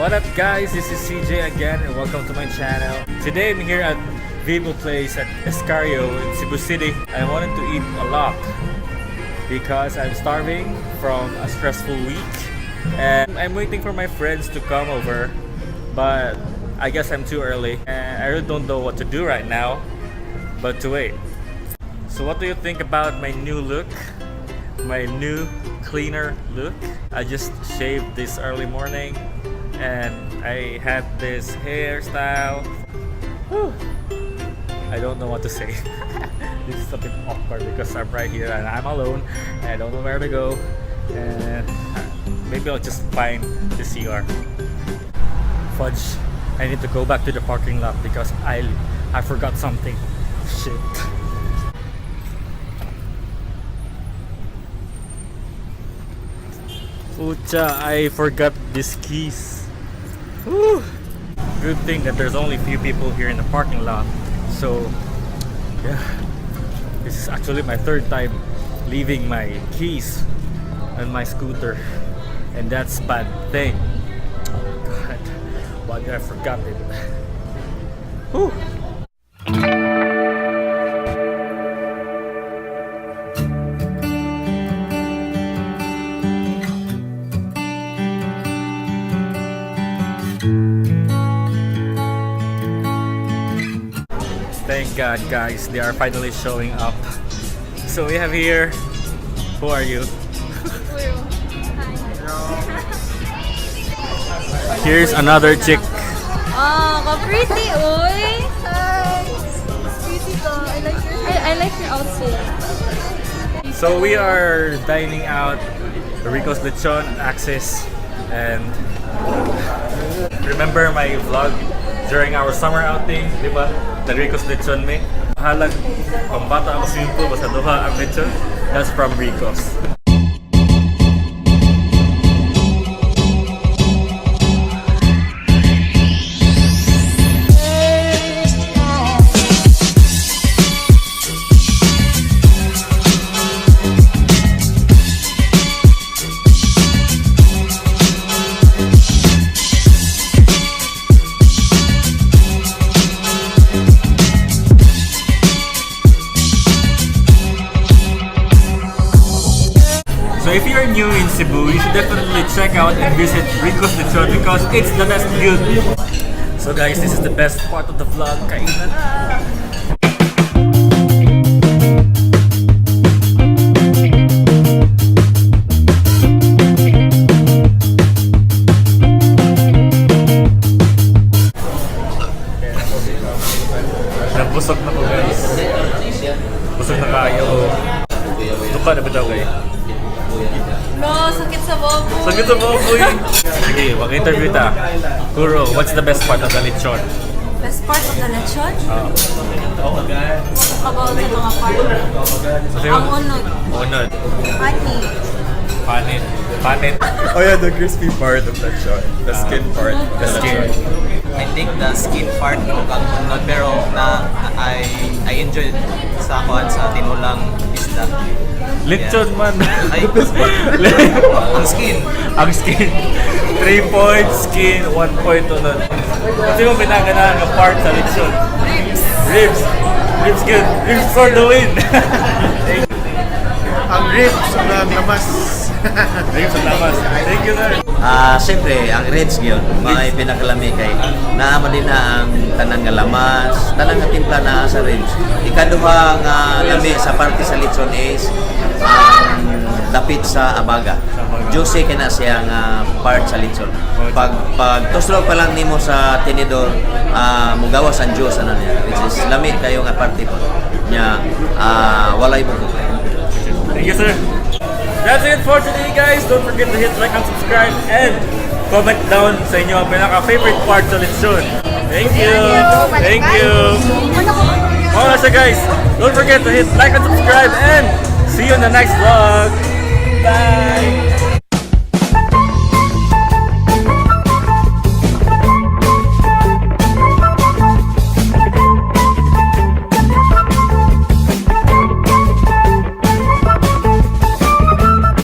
What up guys, this is CJ again and welcome to my channel. Today I'm here at Vivo Place at Escario in Cebu City. I wanted to eat a lot because I'm starving from a stressful week and I'm waiting for my friends to come over, but I guess I'm too early and I really don't know what to do right now but to wait. So what do you think about my new look? My new cleaner look? I just shaved this early morning and I had this hairstyle. Whew. I don't know what to say. This is a bit awkward because I'm right here and I'm alone and I don't know where to go, and maybe I'll just find the CR. Fudge, I need to go back to the parking lot because I forgot something. Shit. Pucha, I forgot these keys. Whew. Good thing that there's only few people here in the parking lot. So yeah, this is actually my third time leaving my keys on my scooter, and that's a bad thing. God, why did I forgot it? Whew. Thank God guys, they are finally showing up. So we have here, who are you? Here's another chick. Oh, pretty, oy! Hi! Pretty ko. I like your outfit. So we are dining out Rico'S Lechon Access, and remember my vlog during our summer outing, di ba? The Rico'S Lechon me. Halag, pambata ako simple, basta duha ang lechon. That's from Rico's. So if you're new in Cebu, you should definitely check out and visit Rico'S Lechon because it's the best good. So guys, this is the best part of the vlog. Kainan. Nabusog na po guys. Busog na kayo. Duka na ba daw kayo? No, sakit sa bobo. Sakit sa bobo yun. Sige, mag-interview ta. Kuro, what's the best part of the lechon? Best part of the lechon? About sa mga part. Ang unod. Unod. Panit. Panit. Panit. Oh yeah, the crispy part of lechon. The skin part. The skin. I think the skin part ng unod, pero na I enjoyed sa kuan sa tinulang isda. Lechon man. Ay, ang skin. Ang skin. 3 points skin, 1 point unod. Kasi mo pinaganahan ng part sa lechon. Ribs. Ribs. Ribs good. Ribs for the win. Ang ribs na lamas. Ribs ang lamas. Thank you sir. Siyempre, ang ribs yun, may pinakalami kay naama din na ang tanang nga lamas, tanang nga timpla na sa ribs. Ikaduha nga lami sa parte sa lechon is dapit sa abaga. Juicy kina siya nga part sa lechon. Pag tuslo pa lang nimo sa tinidor, mugawas ang juice ano niya, which is lami kayo nga parte po niya, walay buko. Thank you sir. That's it for today guys. Don't forget to hit like and subscribe and comment down sa inyo ang pinaka-favorite part sa lechon. Thank you. Thank you. Mga guys, don't forget to hit like and subscribe and see you in the next vlog.